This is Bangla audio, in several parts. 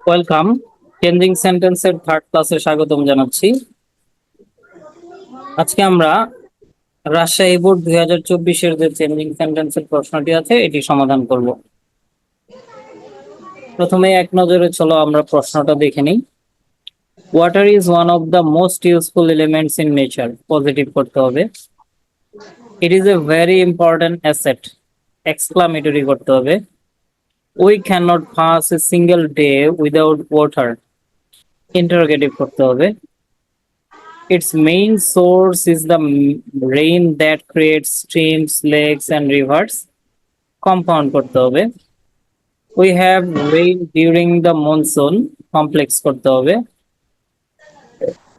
ওয়েলকাম। চেঞ্জিং সেন্টেন্সের থার্ড ক্লাসে স্বাগতম জানাচ্ছি। আজকে আমরা রাজশাহী বোর্ড 2024-এর যে চেঞ্জিং সেন্টেন্সের প্রশ্নটি আছে এটি সমাধান করব। প্রথমে এক নজরে চলো আমরা প্রশ্নটা দেখে নিই। Water is one of the most useful elements in nature. Positive করতে হবে। ইট is a very important asset. Exclamatory করতে হবে। We can not pass a single day without water. Interrogative করতে হবে। Its main source is the rain that creates streams, lakes and rivers. Compound করতে হবে। We have rain during the monsoon. Complex করতে হবে।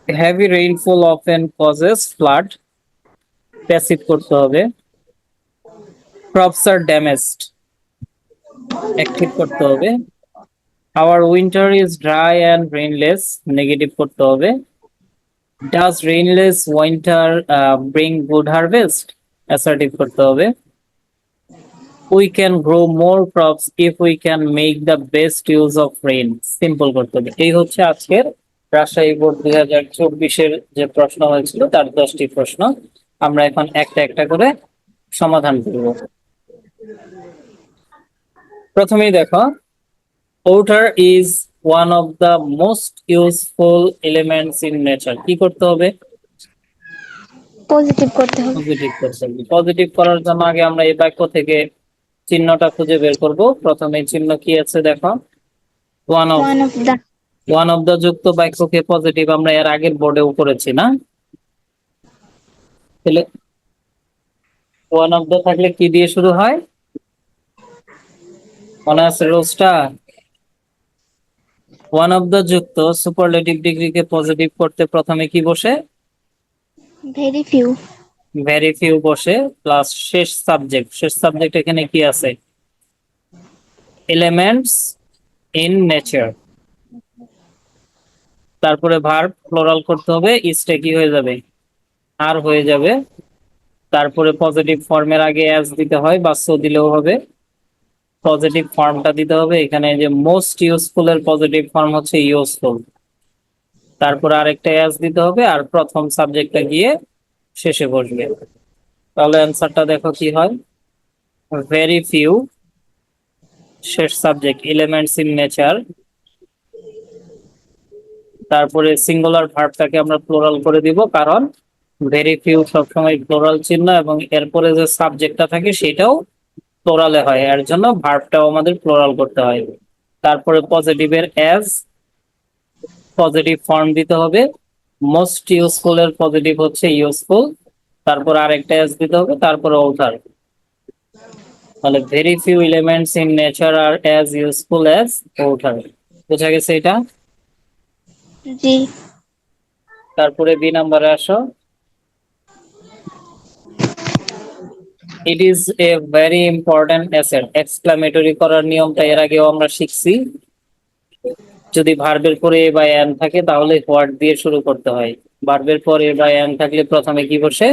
Heavy rainfall often causes flood. Passive করতে হবে। Crops are damaged. Active করতে হবে। Our winter is dry and rainless. Negative করতে হবে। Does rainless winter bring good harvest? Assertive করতে হবে। We can grow more crops if we can make the best use of rain. Simple করতে হবে। এই হচ্ছে আজকের রাজশাহী বোর্ড 2024-এর যে প্রশ্ন হয়েছিল তার 10টি প্রশ্ন। আমরা এখন একটা একটা করে সমাধান করব। প্রথমেই দেখো, water is one of the most useful elements in nature. কি করতে হবে? পজিটিভ করতে হবে। পজিটিভ করতে হবে। পজিটিভ করার জন্য আগে আমরা এই বাক্য থেকে চিহ্নটা খুঁজে বের করব। প্রথমে চিহ্ন কি আছে দেখো, one of. One of the. One of the যুক্ত বাক্যকে পজিটিভ আমরা এর আগের বোর্ডেও করেছি না? তাহলে ওয়ান অফ দ্য থাকলে কি দিয়ে শুরু হয়? মনে আছে রোজটা? ওয়ান অফ দ্য যুক্ত সুপারলেটিভ ডিগ্রিকে পজিটিভ করতে প্রথমে কি বসে? Very few. ভেরি ফিউ বসে প্লাস শেষ সাবজেক্ট। শেষ সাবজেক্ট এখানে কি আছে? Elements in nature. তারপরে ভার্ব প্লুরাল করতে হবে। ইসটা কি হয়ে যাবে? আর হয়ে যাবে। তারপরে পজিটিভ ফর্মের আগে অ্যাজ দিতে হয় বা সো দিলেও হবে। পজিটিভ ফর্মটা দিতে হবে। এখানে যে মোস্ট ইউজফুল এর পজিটিভ ফর্ম হচ্ছে ইউজফুল। তারপর আরেকটা অ্যাজ দিতে হবে আর প্রথম সাবজেক্টটা গিয়ে শেষে বসবে। তাহলে অ্যান্সারটা দেখো কি হয়। ভেরি ফিউ, শেষ সাবজেক্ট এলিমেন্টস ইন নেচার। তারপরে সিঙ্গুলার ভার্বটাকে আমরা প্লুরাল করে দিব, কারণ ভেরি ফিউ সবসময় প্লুরাল চিহ্ন এবং এরপরে যে সাবজেক্টটা থাকে সেটাও প্লুরালে হয়, এর জন্য ভার্বটাও আমাদের প্লুরাল করতে হয়। তারপরে পজিটিভের অ্যাজ, পজিটিভ ফর্ম দিতে হবে। মোস্ট ইউজফুল এর পজিটিভ হচ্ছে ইউজফুল। তারপর আরেকটা অ্যাজ দিতে হবে, তারপরে ওঠার। তাহলে very few elements in nature are as useful as other. বোঝা গেছে এটা? জি। তারপরে বি নাম্বারে আসো। It is a very important asset. Exclamatory করার নিয়মটা এর আগেও আমরা শিখছি। যদি ভার্বের পরে এ বা এন থাকে তাহলে হোয়াট দিয়ে শুরু করতে হয়। ভার্বের পরে এ বা এন থাকলে প্রথমে কি বসে?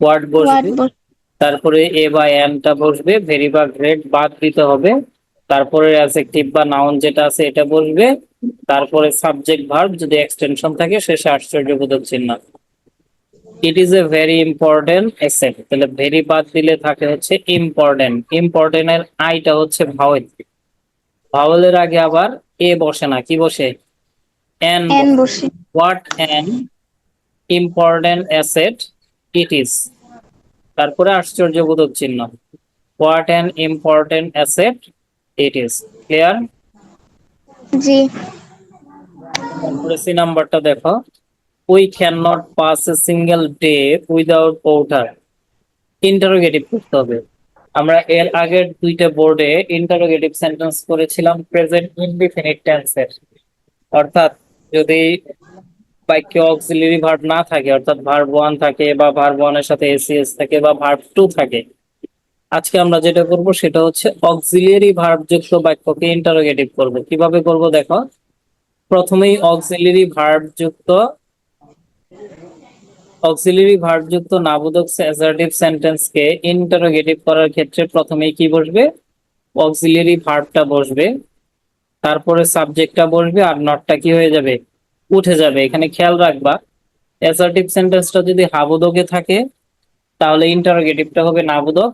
হোয়াট ওয়াট বসবে। তারপরে এ বা এনটা বসবে। ভেরি বা গ্রেট বাদ দিতে হবে। তারপরে অ্যাডজেক্টিভ বা নাউন যেটা আছে এটা বসবে। তারপরে সাবজেক্ট ভার্ব যদি এক্সটেনশন থাকে শেষে আশ্চর্যবোধক চিহ্ন। ইট is a very important asset. তাহলে ভেরি বাদ দিলে থাকে হচ্ছে ইম্পর্টেন্ট। ইম্পর্টেন্ট এর আইটা হচ্ছে ভাওয়েল। ভাওয়েলের আগে আবার এ বসে না, কি বসে? এন এন বসে। বসে। What an important asset it is. তারপরে আশ্চর্যবোধক চিহ্ন। What an important asset it is. Clear? জি। তারপরে সি নাম্বারটা দেখো। We can not pass a single day without water. Interrogative করতে হবে। আমরা এর আগের দুইটা বোর্ডে ইন্টারোগেটিভ সেন্টেন্স করেছিলাম প্রেজেন্ট ইনডিফিনিট টেন্সের। অর্থাৎ যদি বাক্যে অক্সিলারি ভার্ব না থাকে, অর্থাৎ ভার্ব ওয়ান থাকে বা ভার্ব ওয়ানের সাথে এসিএস থাকে বা ভার্ব টু থাকে, আজকে আমরা যেটা করব সেটা হচ্ছে অক্সিলারি ভার্ব যুক্ত বাক্যকে ইন্টারোগেটিভ করব। কিভাবে করব দেখো। প্রথমেই অক্সিলারি ভার্ব যুক্ত নাবোধক অ্যাসার্টিভ সেন্টেন্সকে ইন্টারোগেটিভ করার ক্ষেত্রে প্রথমেই কি বসবে? অক্সিলারি ভার্বটা বসবে। তারপরে সাবজেক্টটা বসবে আর নটটা কি হয়ে যাবে, উঠে যাবে। এখানে খেয়াল রাখবা, অ্যাসার্টিভ সেন্টেন্সটা যদি হাবোধকে থাকে তাহলে ইন্টারোগেটিভটা হবে নাবোধক।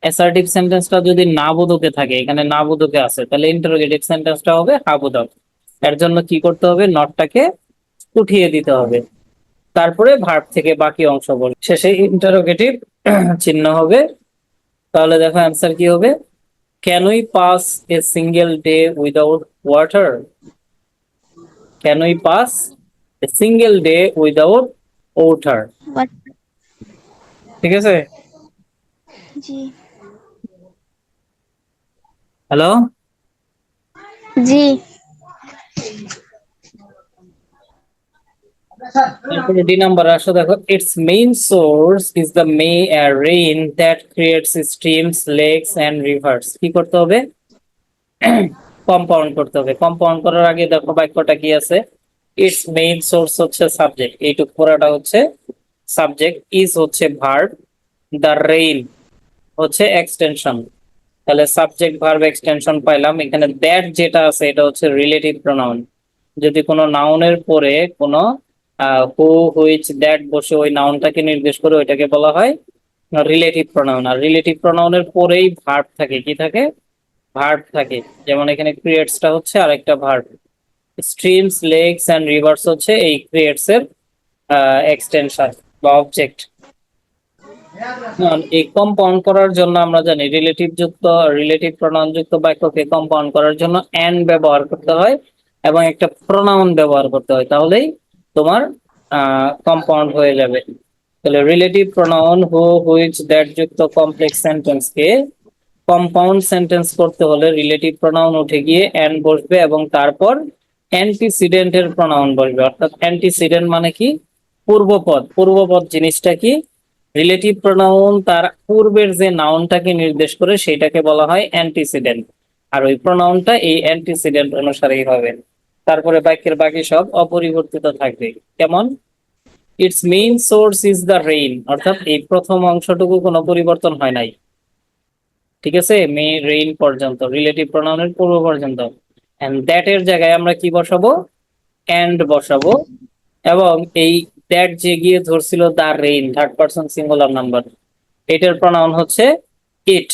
অ্যাসার্টিভ সেন্টেন্সটা যদি নাবোধকে থাকে, এখানে নাবোধকে আছে, তাহলে ইন্টারোগেটিভ সেন্টেন্সটা হবে হাবোধক। এর জন্য কি করতে হবে, নটটাকে উঠিয়ে দিতে হবে। তারপরে ভার্ব থেকে বাকি অংশ বলবে, শেষে ইন্টারোগেটিভ চিহ্ন হবে। তাহলে দেখো অ্যান্সার কি হবে, can we pass a single day without water? Can we pass a single day without water? What? ঠিক আছে। জি। হ্যালো, জি। তারপরে ডি নাম্বার আসো, দেখো its main source is the rain that creates streams, lakes and rivers. কি করতে হবে, কম্পাউন্ড করতে হবে। কম্পাউন্ড করার আগে দেখো বাক্যটা কি আছে, ইটস মেইন সোর্স হচ্ছে সাবজেক্ট, এইটুকু পুরোটা হচ্ছে সাবজেক্ট, ইজ হচ্ছে ভার্ব, দ্য রেইন হচ্ছে এক্সটেনশন। তাহলে সাবজেক্ট ভার্ব এক্সটেনশন পাইলাম। এখানে দ্যাট যেটা আছে এটা হচ্ছে রিলেটিভ প্রোনাউন। যদি কোনো নাউনের পরে কোনো হু, হুইচ, দ্যাট বসে ওই নাউনটাকে নির্দেশ করে, ওইটাকে বলা হয় রিলেটিভ প্রোনাউন। আর রিলেটিভ প্রোনাউনের পরেই ভার্ব থাকে, কি থাকে, ভার্ব থাকে। যেমন এখানে ক্রিয়েটসটা হচ্ছে আরেকটা verb, streams, lakes and rivers হচ্ছে এই ক্রিয়েটস এর এক্সটেনশন বা অবজেক্ট। এই কম্পাউন্ড করার জন্য আমরা জানি রিলেটিভ প্রোনাউন যুক্ত বাক্যকে কম্পাউন্ড করার জন্য এন্ড ব্যবহার করতে হয় এবং একটা প্রোনাউন ব্যবহার করতে হয়, তাহলেই তোমার কম্পাউন্ড হয়ে যাবে। তাহলে relative pronoun who, which, that যুক্ত কমপ্লেক্স সেন্টেন্সকে কম্পাউন্ড সেন্টেন্স করতে হলে রিলেটিভ প্রোনাউন উঠে গিয়ে এন্ড বসবে এবং তারপর অ্যান্টিসিডেন্টের প্রোনাউন বসবে। অর্থাৎ অ্যান্টিসিডেন্ট মানে কি, পূর্বপদ। পূর্বপদ জিনিসটা কি, রিলেটিভ প্রোনাউন তার পূর্বের যে নাউনটাকে নির্দেশ করে সেটাকে বলা হয় অ্যান্টিসিডেন্ট, আর ওই প্রোনাউনটা এই অ্যান্টিসিডেন্ট অনুসারেই হবে। তারপরে বাক্যের বাকি সব অপরিবর্তিত থাকবে। কেমন, it's main source is the rain, অর্থাৎ এই প্রথম অংশটুকু কোনো পরিবর্তন হয় নাই। ঠিক আছে, মে রেইন পর্যন্ত, রিলেটিভ প্রোনাউনের পূর্ব পর্যন্ত। এন্ড দ্যাট এর জায়গায় আমরা কি বসাবো, এন্ড বসাবো। এবং এই দ্যাট যে গিয়ে ধরছিল the rain, third person singular number, এটার প্রোনাউন হচ্ছে ইট।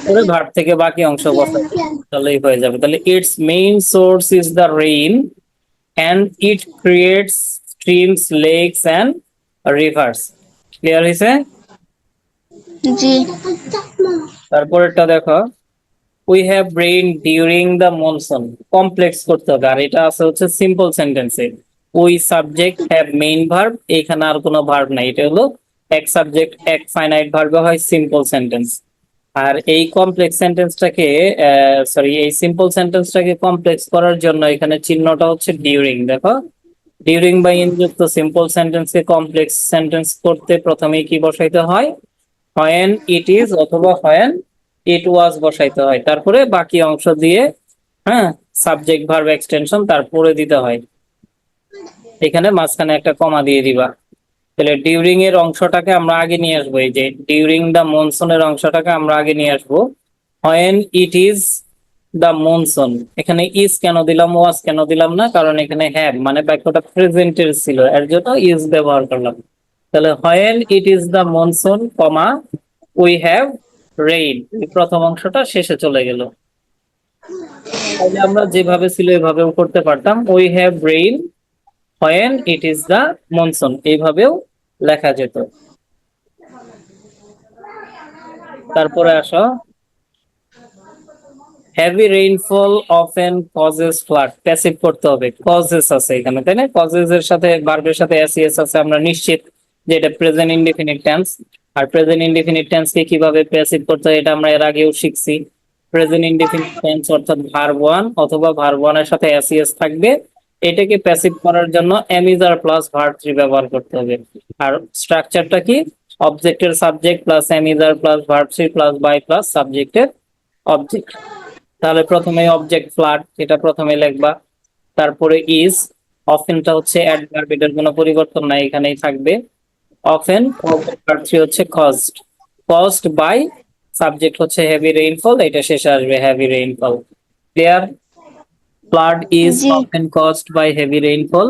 পরে ভার্ব থেকে বাকি অংশ বসাবো, তাহলেই হয়ে যাবে। তাহলে its main source is the rain and it creates streams, lakes and rivers. Clear হয়েছে? জি। তারপরেরটা দেখো, we have rain during the monsoon. Complex করতে হবে, আর এটা আছে হচ্ছে সিম্পল সেন্টেন্সে। We subject, have main verb, এখানে আর কোনো ভার্ব নাই, এটা হলো এক সাবজেক্ট এক ফাইনাইট ভার্বে হয় সিম্পল সেন্টেন্স। আর এই কমপ্লেক্স সেন্টেন্সটাকে এই সিম্পল সেন্টেন্সটাকে কমপ্লেক্স করার জন্য এখানে চিহ্নটা হচ্ছে ডিউরিং। দেখো, ডিউরিং বা ইন যুক্ত সিম্পল সেন্টেন্সকে কমপ্লেক্স সেন্টেন্স করতে প্রথমেই কি বসাইতে হয়, হোয়েন ইট ইজ অথবা হোয়েন ইট ওয়াজ বসাইতে হয়। তারপরে বাকি অংশ দিয়ে হ্যাঁ সাবজেক্ট ভার্ব এক্সটেনশন তারপরে দিতে হয়। এখানে মাঝখানে একটা কমা দিয়ে দিবা। তাহলে ডিউরিং এর অংশটাকে আমরা আগে নিয়ে আসবো, এই যে ডিউরিং দ্য মনসুনের অংশটাকে আমরা আগে নিয়ে আসবো। When it is the monsoon, এখানে ইজ কেন দিলাম, ওয়াজ কেন দিলাম না, কারণ এখানে হ্যাভ মানে বাক্যটা প্রেজেন্টের ছিল, এর জন্য ইজ ব্যবহার করলাম। তাহলে when it is the monsoon comma we have rain, এই প্রথম অংশটা শেষে চলে গেল। তাহলে আমরা যেভাবে ছিল এভাবেও করতে পারতাম, we have rain when it is the monsoon, এইভাবেও লেখা যেত। তারপরে আসো, heavy rainfall often causes flood. Passive করতে হবে, কজেস আছে এখানে, তাই না? কজেস এর সাথে ভার্বের সাথে এসইএস আছে, আমরা নিশ্চিত যে এটা প্রেজেন্ট ইনডেফিনিট টেন্স। আর প্রেজেন্ট ইনডেফিনিট টেন্স কে কিভাবে প্যাসিভ করতে হয় এটা আমরা এর আগেও শিখছি। প্রেজেন্ট ইনডেফিনিট টেন্স অর্থাৎ ভার্ব ওয়ান অথবা ভার্ব ওয়ানের সাথে এসইএস থাকবে, এটাকে প্যাসিভ করার জন্য এমিজার প্লাস ভার্ব থ্রি ব্যবহার করতে হবে। আর স্ট্রাকচারটা কি, অবজেক্টের subject plus am is are plus verb three plus by plus সাবজেক্টের অবজেক্ট। তাহলে প্রথমে অবজেক্ট ফ্লাড, এটা প্রথমে লিখবা। তারপরে ইজ, অফেনটা হচ্ছে অ্যাডভার্ব, এটার কোনো পরিবর্তন নাই, এখানেই থাকবে অফেন। ভার্ব থ্রি হচ্ছে কজড, কজড বাই, সাবজেক্ট হচ্ছে হেভি রেইনফল, এটা শেষে আসবে heavy rainfall. Clear? Flood is জি often caused by heavy rainfall.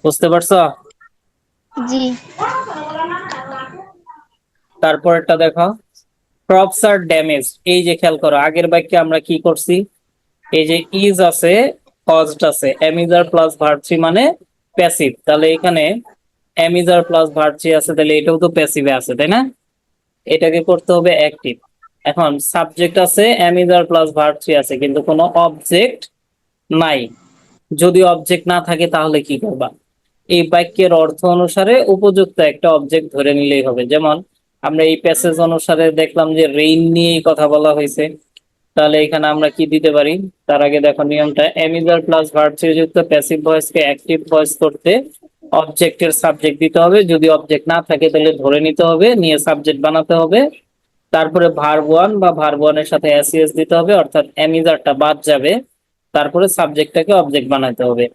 বুঝতে পারছো? জি তারপরটা দেখো, ক্রপস আর ড্যামেজ। এই যে খেয়াল করো, আগের বাক্যে আমরা কি করছি, এই যে ইজ আছে, কজড আছে, এমিজার প্লাস ভার্ব থ্রি মানে প্যাসিভ, তাহলে এখানে এমিজার প্লাস ভার্ব থ্রি আছে, তাহলে এটাও তো প্যাসিভে আছে, তাই না? এটাকে করতে হবে অ্যাক্টিভ। এখন সাবজেক্ট আছে, এমিজার প্লাস ভার্ব থ্রি আছে, কিন্তু কোনো অবজেক্ট নাই। যদি অবজেক্ট না থাকে তাহলে কি করবা? এই বাক্যের অর্থ অনুসারে উপযুক্ত একটা অবজেক্ট ধরে নিলেই হবে। যেমন আমরা এই প্যাসেজ অনুসারে দেখলাম যে রেইন নিয়েই কথা বলা হয়েছে, তাহলে এখানে আমরা কি দিতে পারি? তার আগে দেখো নিয়মটা, এমিজার প্লাস ভার্ব থ্রি যুক্ত প্যাসিভ ভয়েসকে অ্যাক্টিভ ভয়েস করতে অবজেক্টের সাবজেক্ট দিতে হবে। যদি অবজেক্ট না থাকে তাহলে ধরে নিতে হবে, নিয়ে সাবজেক্ট বানাতে হবে। তারপরে ভার্ব ওয়ান বা ভার্ব ওয়ানের সাথে এসইএস দিতে হবে, অর্থাৎ এমিজারটা বাদ যাবে। তারপরে সাবজেক্টটাকে অবজেক্ট বানাতে হবে।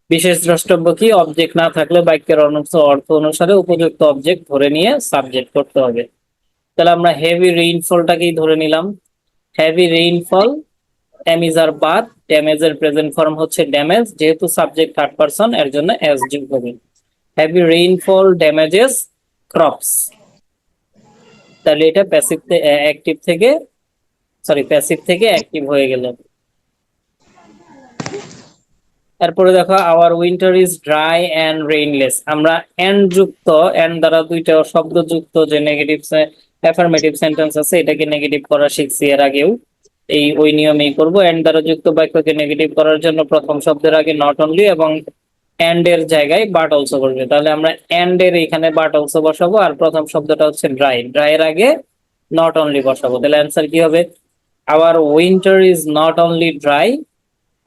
বিশেষ দ্রষ্টব্য কি, অবজেক্ট না থাকলে বাক্যের অর্থ অনুসারে উপযুক্ত অবজেক্ট ধরে নিয়ে সাবজেক্ট করতে হবে। তাহলে আমরা হেভি রেইনফলটাকেই ধরে নিলাম। হেভি রেইনফল, এমিজার বাদ, ড্যামেজের প্রেজেন্ট ফর্ম হচ্ছে ড্যামেজ, যেহেতু সাবজেক্ট থার্ড পারসন এর জন্য এস যুক্ত হবে। Heavy rainfall damages crops. তাহলে এটা প্যাসিভ অ্যাক্টিভ থেকে, সরি প্যাসিভ থেকে অ্যাক্টিভ হয়ে গেল। তারপরে দেখো, our winter is dry and rainless. আমরা এন্ড যুক্ত, এন্ড দ্বারা দুইটা শব্দ যুক্ত যে নেগেটিভ অ্যাফার্মেটিভ সেন্টেন্স আছে, এটাকে নেগেটিভ করা শিখছি এর আগেও, এই ওই নিয়মেই করব। এন্ড দ্বারা যুক্ত বাক্যকে নেগেটিভ করার জন্য প্রথম শব্দের আগে নট অনলি এবং এন্ড এর জায়গায় বাট অলসো করবে। তাহলে আমরা এন্ড এর এখানে বাট অলসো বসাবো, আর প্রথম শব্দটা হচ্ছে ড্রাই, ড্রাই এর আগে নট অনলি বসাবো। তাহলে অ্যান্সার কি হবে? Our winter is not only dry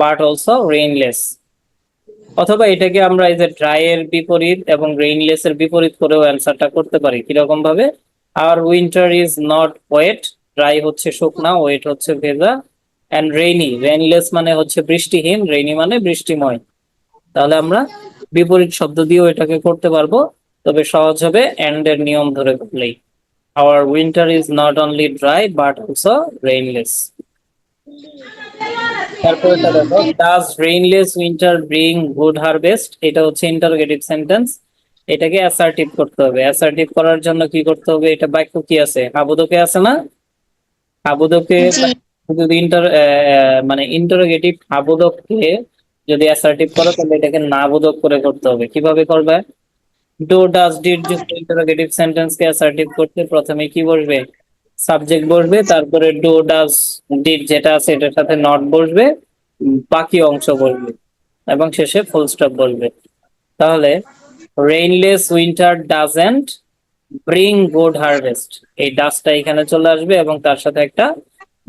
but also rainless. অথবা এটাকে আমরা এই যে ড্রাই এর বিপরীত এবং রেইনলেস এর বিপরীত করেও অ্যান্সারটা করতে পারি। কিরকম ভাবে? Our winter is not wet, dry হচ্ছে শুকনা, ওয়েট হচ্ছে ভেজা, এন্ড রেইনি, রেইনলেস মানে হচ্ছে বৃষ্টিহীন, রেইনি মানে বৃষ্টিময়। তাহলে আমরা বিপরীত শব্দ দিয়েও এটাকে করতে পারবো, তবে সহজ হবে এন্ড এর নিয়ম ধরে করলেই। Our winter is not only dry but also rainless. তারপর এটা দেখো, does rainless winter bring good harvest. এটা হচ্ছে ইন্টারোগেটিভ সেন্টেন্স, এটাকে অ্যাসার্টিভ করতে হবে। অ্যাসার্টিভ করার জন্য কি করতে হবে? এটা বাক্য কি আছে, হাবুদকে আছে না? হাবুদকে জি যদি মানে ইন্টারোগেটিভ হাবুদককে যদি অ্যাসার্টিভ করো, তাহলে এটাকে নাবোধক করে করতে হবে। কিভাবে করবে? ডু ডাজ ডিড যুক্ত ইন্টারোগেটিভ সেন্টেন্স কে অ্যাসার্টিভ করতে প্রথমে কি বসবে? সাবজেক্ট বসবে, তারপরে ডু ডাজ ডিড যেটা আছে এটার সাথে নট বসবে, বাকি অংশ বসবে, এবং শেষে ফুল স্টপ বসবে। তাহলে rainless winter doesn't bring good harvest, এই ডাজটা এখানে চলে আসবে এবং তার সাথে একটা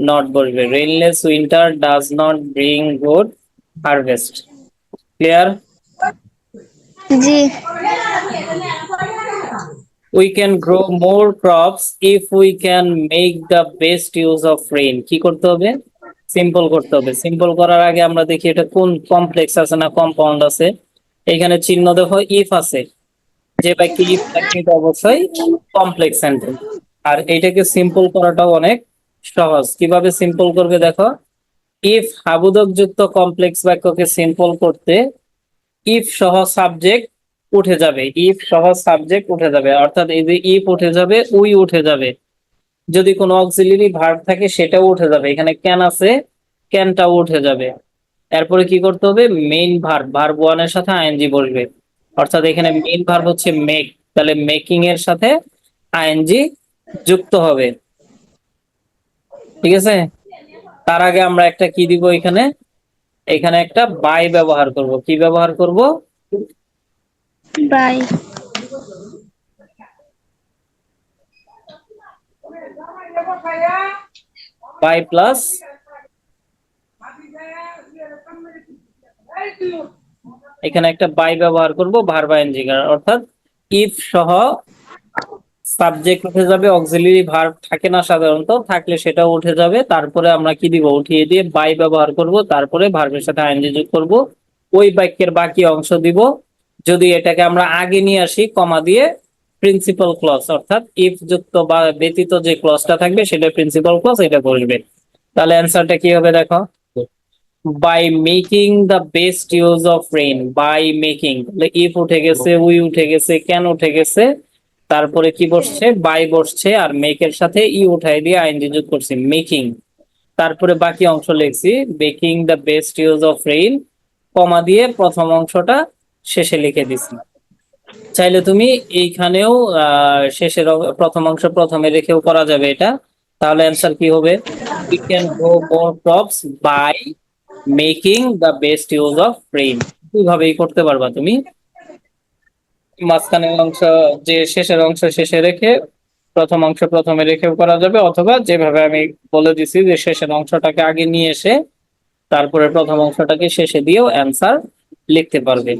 নট বসবে। Rainless winter does not bring good harvest. Clear? জি We can grow more crops if we can make the best use of rain. কি করতে হবে? সিম্পল করতে হবে। সিম্পল করার আগে আমরা দেখি এটা কোন কমপ্লেক্স আছে না কম্পাউন্ড আছে। এখানে চিহ্ন দেখো, ইফ আছে, যে বাক্যে ইফ থাকবে এটা অবশ্যই কমপ্লেক্স সেন্টেন্স। আর এটাকে সিম্পল করাটাও অনেক সহজ। কিভাবে সিম্পল করবে দেখো, ইফ হাবুদক যুক্ত কমপ্লেক্স বাক্যকে সিম্পল করতে ইফ সহ সাবজেক্ট উঠে যাবে, ইফ সহ সাবজেক্ট উঠে যাবে, অর্থাৎ এই যে ইফ উঠে যাবে, উই উঠে যাবে, যদি কোনো অক্সিলারি ভার্ব থাকে সেটাও উঠে যাবে। এখানে ক্যান আছে, ক্যানটাও উঠে যাবে। এরপরে কি করতে হবে? মেইন ভার্ব, ভার্ব ওয়ান এর সাথে আইএনজি বসবে, অর্থাৎ এখানে মেইন ভার্ব হচ্ছে মেক, তাহলে মেকিং এর সাথে আইএনজি যুক্ত হবে। ঠিক আছে? তার আগে আমরা একটা কি দিব এখানে, এখানে একটা বাই ব্যবহার করব। কি ব্যবহার করব? বাই বাই প্লাস এখানে একটা বাই ব্যবহার করব ভার্ব আইএনজি, অর্থাৎ ইফ সহ সাবজেক্ট উঠে যাবে, অক্সিলারি ভার্ব থাকে না সাধারণত, থাকলে সেটাও উঠে যাবে। তারপরে আমরা কি দিব? উঠিয়ে দিয়ে বাই ব্যবহার করব, তারপরে ভার্বের সাথে আইএনজি যোগ করব, ওই বাক্যের বাকি অংশ দিব। যদি এটাকে আমরা আগে নিয়ে আসি কমা দিয়ে, প্রিন্সিপাল ক্লজ, অর্থাৎ ইফ যুক্ত বা ব্যতীত যে ক্লজটা থাকবে সেটা প্রিন্সিপাল ক্লজ, এটা বসবে। তাহলে অ্যান্সারটা কি হবে দেখো, by making the best use of rain. By making, if উঠে গেছে, উই উঠে গেছে, ক্যান উঠে গেছে, তারপরে কি বসছে, বাই বসছে, আর মেকের সাথে ই উঠাই দিয়ে আইনজি যোগ করছি, মেকিং। তারপরে বাকি অংশ লিখছি making the best use of rain, comma দিয়ে প্রথম অংশটা শেষে লিখে দিছি। চাইলে তুমি এইখানেও শেষের প্রথম অংশ প্রথমে রেখেও করা যাবে এটা। তাহলে অ্যান্সার কি হবে, we can grow more crops by making the best use of rain. দুইভাবেই করতে পারবা তুমি, মাঝখানের অংশ যে শেষের অংশ শেষে রেখে প্রথম অংশ প্রথমে রেখেও করা যাবে, অথবা যেভাবে আমি বলে দিছি যে শেষের অংশটাকে আগে নিয়ে এসে তারপরে প্রথম অংশটাকে শেষে দিয়েও অ্যান্সার লিখতে পারবে।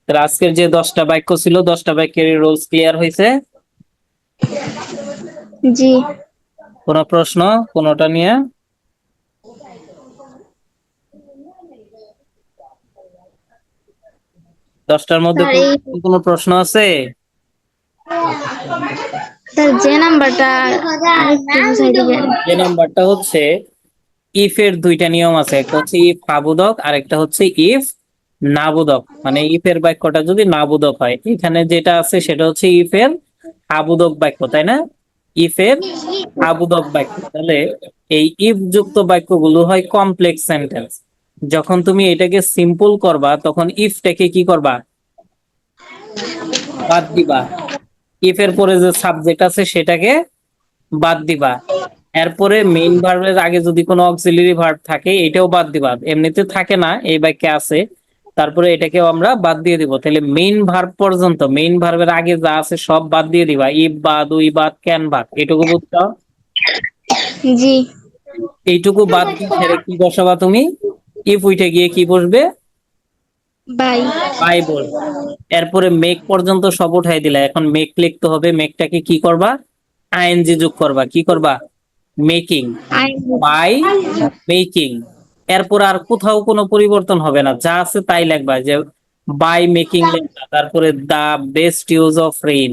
তাহলে আজকের যে 10টা বাক্য ছিল, 10টা বাক্যের রুলস ক্লিয়ার হয়েছে? জি। কোনো প্রশ্ন কোনোটা নিয়ে? দশটার মধ্যে স্যার কোনো প্রশ্ন আছে? স্যার যে নাম্বারটা আরেকটু বুঝাই দিবেন। যে নাম্বারটা হচ্ছে, ইফ এর দুইটা নিয়ম আছে, একটা হচ্ছে ইফ আবুদক আর একটা হচ্ছে ইফ নাবুদক। মানে ইফ এর বাক্যটা যদি নাবুদক হয়, এখানে যেটা আছে সেটা হচ্ছে ইফ এর আবুদক বাক্য, তাই না? ইফ এর আবুদক বাক্য। তাহলে এই ইফ যুক্ত বাক্যগুলো হয় কমপ্লেক্স সেন্টেন্স। যখন তুমি এটাকে সিম্পল করবা তখন ইফটাকে কি করবা, বাদ দিবা। ইফ এর পরে যে সাবজেক্ট আছে সেটাকে বাদ দিবা। এরপরে মেইন ভার্বের আগে যদি কোনো অক্সিলারি ভার্ব থাকে এটাও বাদ দিবা, এমনিতে থাকে না, এই বাক্যে আছে। তারপরে এটাকেও আমরা বাদ দিয়ে দিব। তাহলে মেইন ভার্ব পর্যন্ত, মেইন ভার্বের আগে যা আছে সব বাদ দিয়ে দিবা, ইফ বাদ, উই বাদ, ক্যান বাদ, এটুকু বুঝছো? জি। এইটুকু বাদ দিয়ে ছেড়ে কি বসাবা তুমি, ইফ উইটে গিয়ে কি বসবে, বাই। বাই বসবে। এরপরে মেক পর্যন্ত সব উঠাই দিলা, এখন মেক লিখতে হবে। মেকটাকে কি করবা, আইএনজি যোগ করবা, কি করবা, মেকিং, আই। By making. এরপর আর কোথাও কোনো পরিবর্তন হবে না, যা আছে তাই লিখবা, যে বাই মেকিং লিখবা, তারপরে the best use of rain,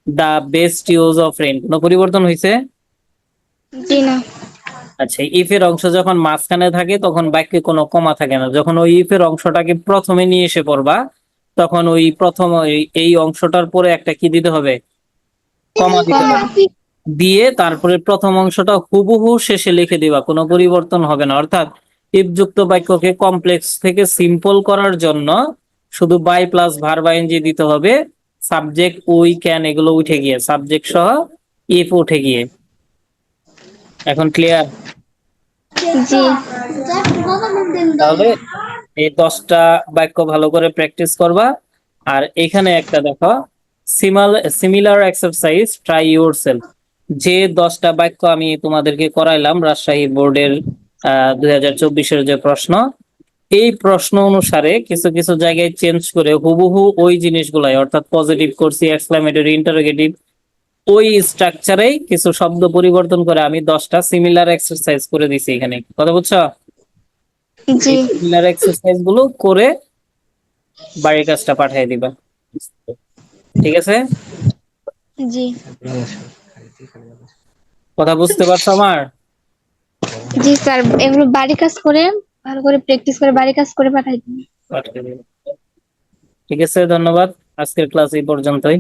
the best use of rain. কোনো পরিবর্তন হয়েছে? জি না। আচ্ছা, ইফ এর অংশ যখন মাঝখানে থাকে তখন বাক্যে কোনো কমা থাকে না। যখন ওই ইফ এর অংশটাকে প্রথমে নিয়ে এসে পড়বা তখন ওই প্রথম এই অংশটার পরে একটা কি দিতে হবে, কমা দিতে কমা। হবে। দিয়ে তারপরে প্রথম অংশটা হুবহু শেষে লিখে দিবা, কোনো পরিবর্তন হবে না। অর্থাৎ ইফ যুক্ত বাক্যকে কমপ্লেক্স থেকে সিম্পল করার জন্য শুধু বাই প্লাস ভার্ব আইএনজি দিতে হবে, সাবজেক্ট উই ক্যান এগুলো উঠে গিয়ে, সাবজেক্ট সহ ইফ উঠে গিয়ে। এখন ক্লিয়ার? জি। তাহলে এই 10টা বাক্য ভালো করে প্র্যাকটিস করবা। আর এখানে একটা দেখো, সিমিলার এক্সারসাইজ ট্রাই ইউরসেলফ। যে 10টা বাক্য আমি তোমাদেরকে করাইলাম রাজশাহী বোর্ডের 2024-এর যে প্রশ্ন, এই প্রশ্ন অনুসারে কিছু কিছু জায়গায় চেঞ্জ করে হুবহু ওই জিনিসগুলাই, অর্থাৎ পজিটিভ করছি, এক্সক্লামেটরি, ইন্টারোগেটিভ, ওই স্ট্রাকচারেই কিছু শব্দ পরিবর্তন করে আমি 10টা সিমিলার এক্সারসাইজ করে দিছি এখানে। কথা বুঝছো? জি। এই সিমিলার এক্সারসাইজ গুলো করে বাড়ির কাজটা পাঠিয়ে দিবা, ঠিক আছে? জি। কথা বুঝতে পারছো আমার? জি স্যার, এগুলো বাড়ি কাজ করে ভালো করে প্র্যাকটিস করে বাড়ি কাজ করে পাঠাই দিন। পাঠিয়ে দিবা। ঠিক আছে, ধন্যবাদ। আজকের ক্লাস এই পর্যন্তই।